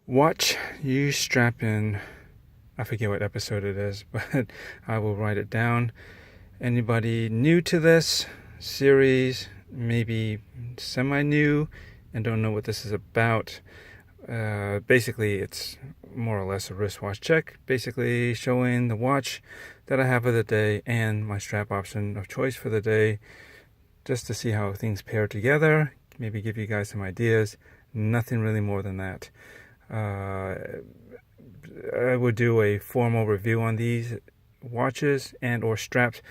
Watch U Strappin. I forget what episode it is, but I will write it down. Anybody new to this series, maybe semi-new, and don't know what this is about, basically it's more or less a wristwatch check, basically showing the watch that I have for the day and my strap option of choice for the day, just to see how things pair together, maybe give you guys some ideas. Nothing really more than that. I would do a formal review on these watches and or straps.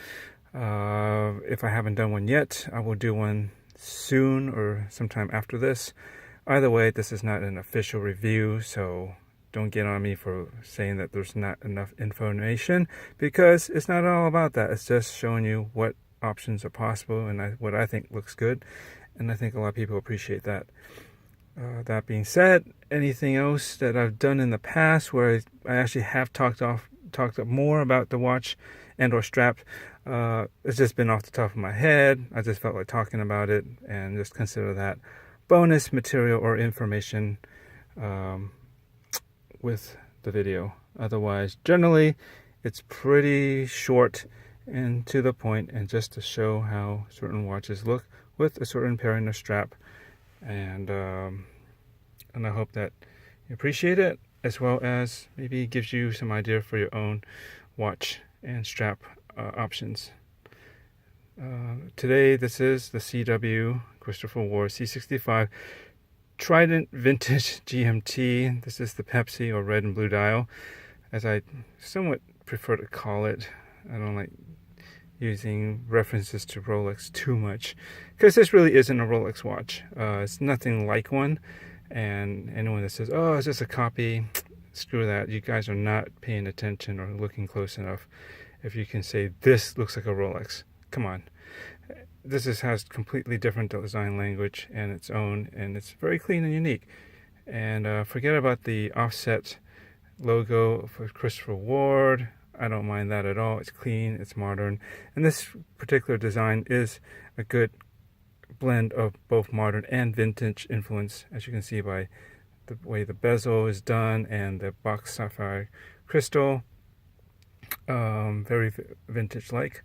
If I haven't done one yet, I will do one soon or sometime after this. Either way, this is not an official review, so don't get on me for saying that there's not enough information, because it's not all about that. It's just showing you what options are possible and what I think looks good, and I think a lot of people appreciate that. That being said, anything else that I've done in the past where I actually have talked up more about the watch and or strap, it's just been off the top of my head. I just felt like talking about it, and just consider that bonus material or information with the video. Otherwise, generally, it's pretty short and to the point, and just to show how certain watches look with a certain pairing of strap. And I hope that you appreciate it, as well as maybe gives you some idea for your own watch and strap options. Today, this is the CW Christopher Ward C65 Trident Vintage GMT. This is the Pepsi or red and blue dial, as I somewhat prefer to call it. I don't like using references to Rolex too much, because this really isn't a Rolex watch. It's nothing like one, and anyone that says, oh, it's just a copy, screw that. You guys are not paying attention or looking close enough if you can say this looks like a Rolex. Come on. This has completely different design language and its own, and it's very clean and unique. And forget about the offset logo for Christopher Ward. I don't mind that at all. It's clean, it's modern, and this particular design is a good blend of both modern and vintage influence, as you can see by the way the bezel is done and the box sapphire crystal. Very vintage-like,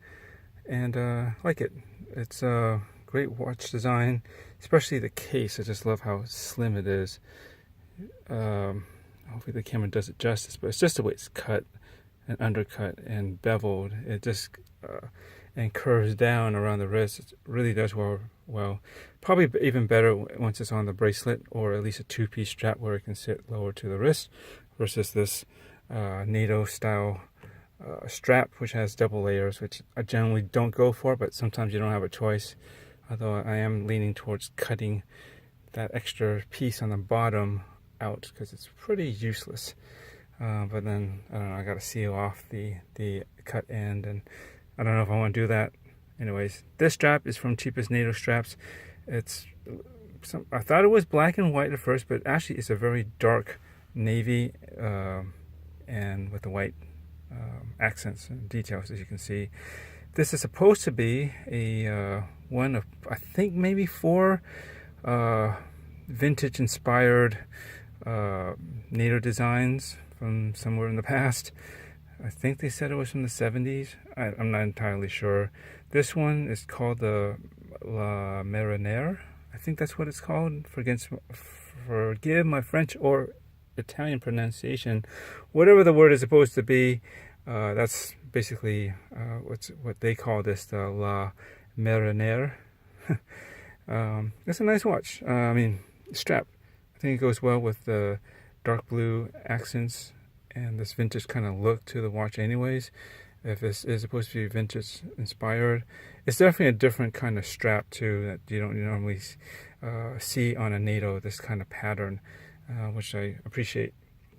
and like it. It's a great watch design, especially the case. I just love how slim it is. Hopefully the camera does it justice, but it's just the way it's cut and undercut and beveled. It just and curves down around the wrist. It really does well. Probably even better once it's on the bracelet, or at least a two-piece strap where it can sit lower to the wrist, versus this NATO style strap, which has double layers, which I generally don't go for, but sometimes you don't have a choice. Although I am leaning towards cutting that extra piece on the bottom out, because it's pretty useless. But then, I don't know, I got to seal off the cut end, and I don't know if I want to do that. Anyways, this strap is from Cheapest NATO Straps. I thought it was black and white at first, but actually it's a very dark navy, and with the white accents and details, as you can see. This is supposed to be a one of, I think, maybe 4 vintage inspired NATO designs from somewhere in the past. I think they said it was from the 70s. I'm not entirely sure. This one is called the La Marinière. I think that's what it's called. Forgive my French or Italian pronunciation. Whatever the word is supposed to be, that's basically what they call this, the La Marinière. It's a nice watch. Strap. I think it goes well with the dark blue accents and this vintage kind of look to the watch anyways. If this is supposed to be vintage inspired, it's definitely a different kind of strap too, that you don't normally see on a NATO, this kind of pattern, which I appreciate.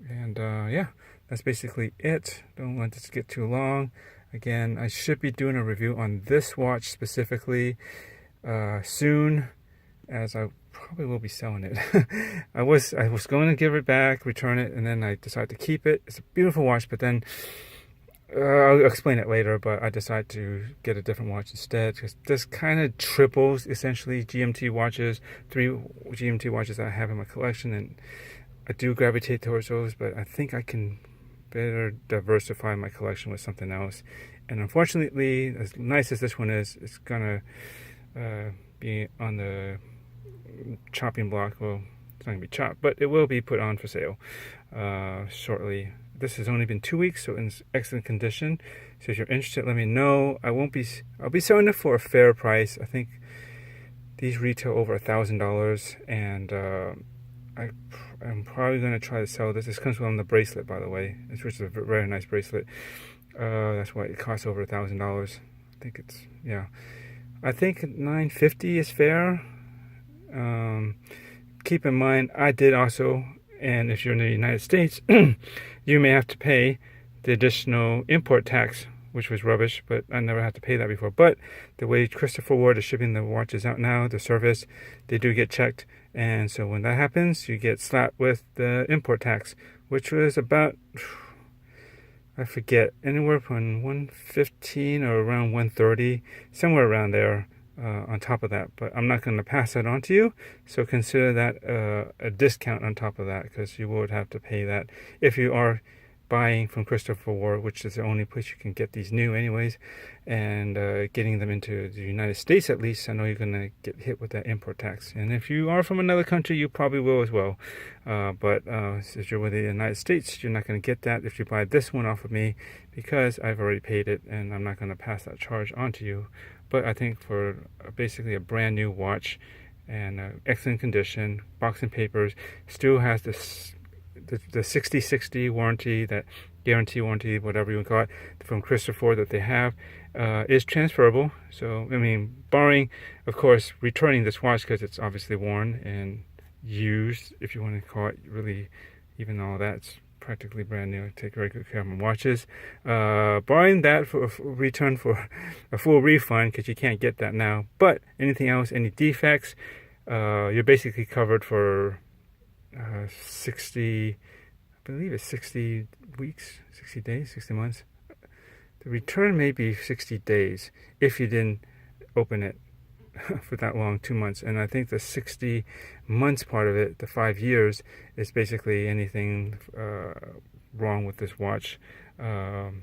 And yeah, that's basically it. Don't let this get too long. Again, I should be doing a review on this watch specifically soon, as I probably will be selling it. I was going to give it back, return it, and then I decided to keep it. It's a beautiful watch, but then I'll explain it later, but I decided to get a different watch instead, because this kind of triples essentially GMT watches, 3 GMT watches that I have in my collection, and I do gravitate towards those, but I think I can better diversify my collection with something else. And unfortunately, as nice as this one is, it's gonna be on the chopping block. Well, it's not gonna be chopped, but it will be put on for sale shortly. This has only been 2 weeks, so in excellent condition. So if you're interested, let me know. I'll be selling it for a fair price. I think these retail over $1,000, and I'm probably going to try to sell this. This comes on the bracelet, by the way, which is a very nice bracelet. That's why it costs over $1,000. I think it's, yeah. I think $950 is fair. Keep in mind, I did also, and if you're in the United States, you may have to pay the additional import tax, which was rubbish, but I never had to pay that before. But the way Christopher Ward is shipping the watches out now, the service, they do get checked. And so when that happens, you get slapped with the import tax, which was about, I forget, anywhere from $115 or around $130, somewhere around there on top of that. But I'm not going to pass that on to you. So consider that a discount on top of that, because you would have to pay that if you are buying from Christopher Ward, which is the only place you can get these new anyways, and getting them into the United States at least. I know you're going to get hit with that import tax, and if you are from another country, you probably will as well, but if you're with the United States, you're not going to get that if you buy this one off of me, because I've already paid it, and I'm not going to pass that charge on to you. But I think for basically a brand new watch and excellent condition, box and papers, still has this the 60/60 warranty, that guarantee warranty, whatever you want to call it, from Christopher that they have, is transferable. So, I mean, barring, of course, returning this watch because it's obviously worn and used, if you want to call it, really, even all that's practically brand new. I take very good care of my watches. Barring that, for return for a full refund, because you can't get that now. But anything else, any defects, you're basically covered for 60, I believe it's 60 weeks, 60 days, 60 months. The return may be 60 days if you didn't open it for that long, 2 months. And I think the 60 months part of it, the 5 years, is basically anything wrong with this watch, of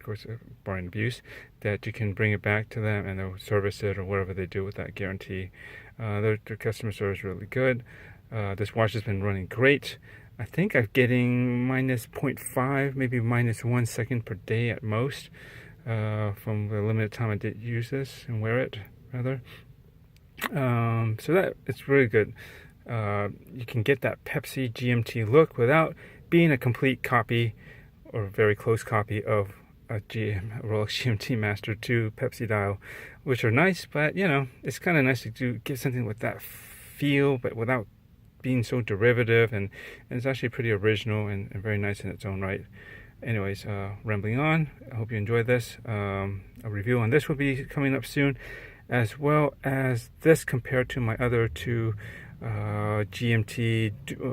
course, barring abuse, that you can bring it back to them and they'll service it or whatever they do with that guarantee. Their customer service is really good. This watch has been running great. I think I'm getting minus 0.5, maybe minus 1 second per day at most, from the limited time I did use this and wear it, rather. So that it's really good. You can get that Pepsi GMT look without being a complete copy or very close copy of a Rolex GMT Master 2 Pepsi dial, which are nice, but you know, it's kind of nice to get something with that feel, but without being so derivative, and it's actually pretty original and very nice in its own right. Anyways, rambling on, I hope you enjoyed this. A review on this will be coming up soon, as well as this compared to my other two GMT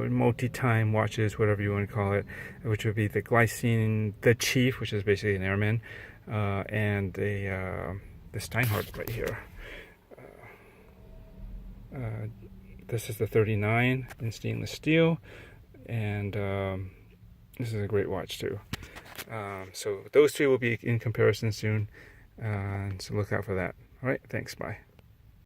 multi-time watches, whatever you want to call it, which would be the Glycine, the Chief, which is basically an Airman, and the Steinhardt right here. This is the 39 in stainless steel, and this is a great watch too. So those two will be in comparison soon, so look out for that. All right, thanks, bye.